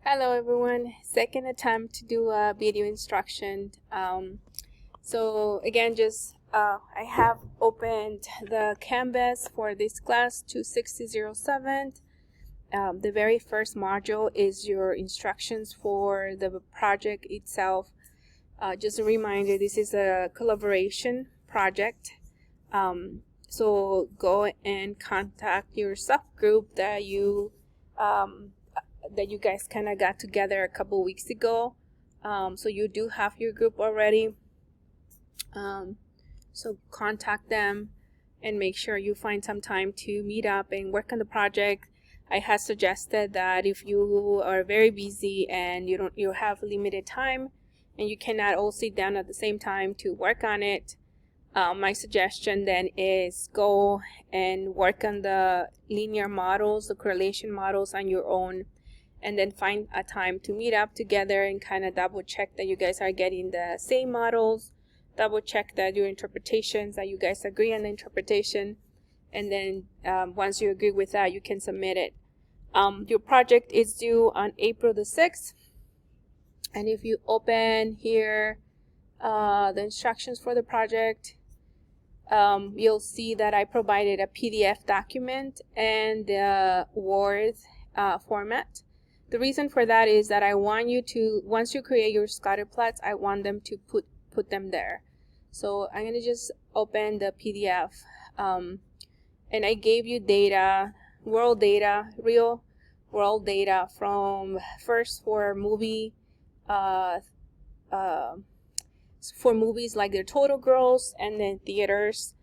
Hello everyone, second attempt to do a video instruction. So again, I have opened the Canvas for this class 2607. The very first module is your instructions for the project itself. Just a reminder, this is a collaboration project. So go and contact your subgroup that you guys kind of got together a couple weeks ago. So you do have your group already. So contact them and make sure you find some time to meet up and work on the project. I had suggested that if you are very busy and you have limited time and you cannot all sit down at the same time to work on it, my suggestion then is go and work on the linear models, the correlation models on your own, and then find a time to meet up together and kind of double check that you guys are getting the same models, double check that your interpretations, that you guys agree on the interpretation, and then once you agree with that, you can submit it. Your project is due on April the 6th, and if you open here the instructions for the project, you'll see that I provided a PDF document and the Word format. The reason for that is that I want you to, once you create your scatter plots, I want them to put them there. So I'm going to just open the PDF, and I gave you data, real world data from first for movies like their total gross, and then theaters.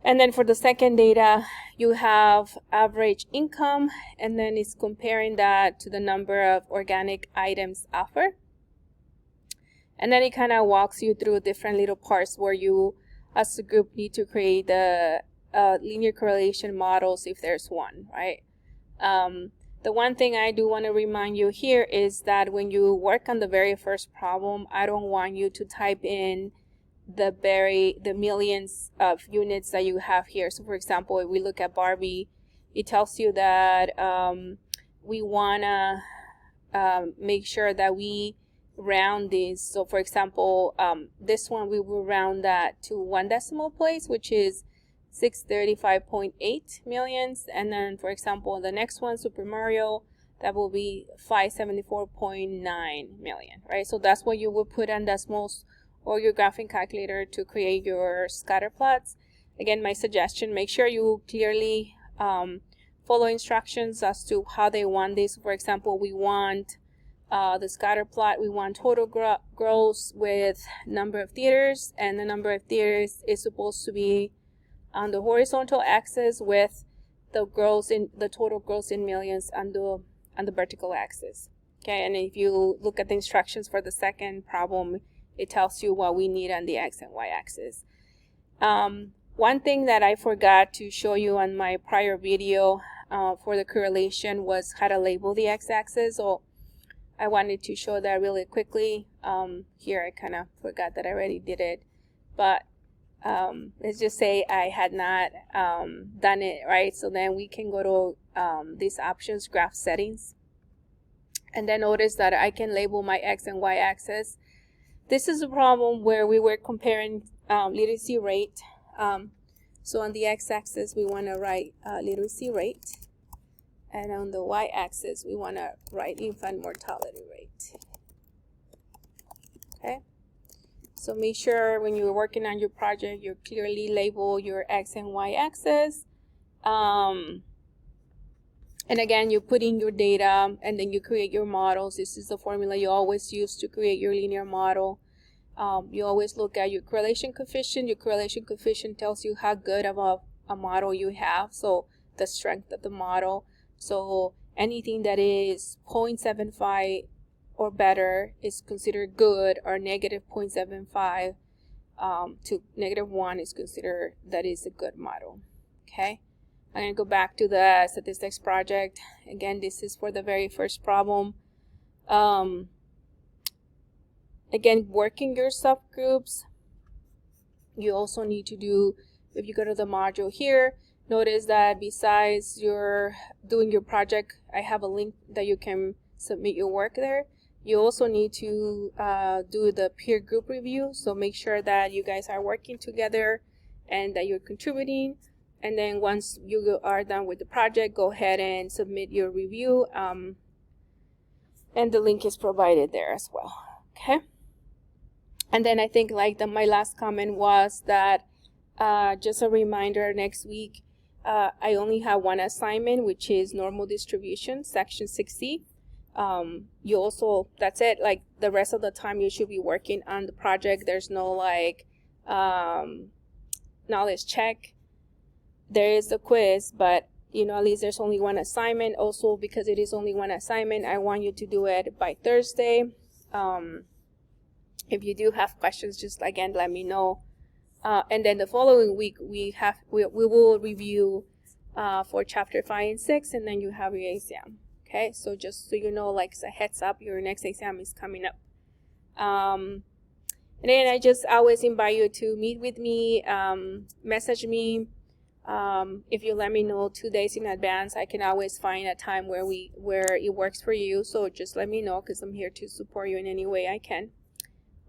And then for the second data, you have average income, and then it's comparing that to the number of organic items offered. And then it kind of walks you through different little parts where you, as a group, need to create the linear correlation models if there's one, right? The one thing I do want to remind you here is that when you work on the very first problem, I don't want you to type in the millions of units that you have here. So for example, if we look at Barbie, it tells you that we want to make sure that we round these. So for example, this one we will round that to 1 decimal place, which is 635.8 millions. And then for example, the next one, Super Mario, that will be 574.9 million, right? So that's what you will put on decimals or your graphing calculator to create your scatter plots. Again, my suggestion, make sure you clearly follow instructions as to how they want this. For example, we want the scatter plot, we want total gross with number of theaters, and the number of theaters is supposed to be on the horizontal axis with the total gross in millions on the vertical axis. Okay, and if you look at the instructions for the second problem, it tells you what we need on the X and Y axis. One thing that I forgot to show you on my prior video for the correlation was how to label the x-axis. So I wanted to show that really quickly. Here I kind of forgot that I already did it, but let's just say I had not done it, right? So then we can go to these options, graph settings, and then notice that I can label my X and Y axis. This is a problem where we were comparing literacy rate. So on the x-axis, we want to write literacy rate. And on the y-axis, we want to write infant mortality rate. Okay? So make sure when you're working on your project, you clearly label your x and y-axis. And again, you put in your data and then you create your models. This is the formula you always use to create your linear model. You always look at your correlation coefficient. Your correlation coefficient tells you how good of a model you have, so the strength of the model. So anything that is 0.75 or better is considered good, or negative 0.75 to -1 is considered that is a good model. Okay? I'm going to go back to the statistics project. Again, this is for the very first problem. Again, working your subgroups. You also need to do, if you go to the module here, notice that besides your doing your project, I have a link that you can submit your work there. You also need to do the peer group review, so make sure that you guys are working together and that you're contributing. And then once you are done with the project, go ahead and submit your review, and the link is provided there as well. Okay. And then I think like my last comment was that just a reminder, next week I only have one assignment, which is normal distribution, section 6C. You also, that's it, like the rest of the time you should be working on the project. There's no like knowledge check. There is the quiz, but you know, at least there's only one assignment. Also, because it is only one assignment, I want you to do it by Thursday. If you do have questions, just again let me know. And then the following week we will review for chapter 5 and 6, and then you have your exam. Okay, so just so you know, like as a heads up, your next exam is coming up. And then I just always invite you to meet with me, message me. If you let me know 2 days in advance, I can always find a time where it works for you. So just let me know, because I'm here to support you in any way I can.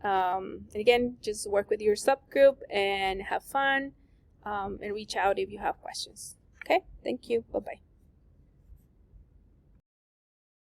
And again, just work with your subgroup and have fun, and reach out if you have questions. Okay, thank you. Bye-bye.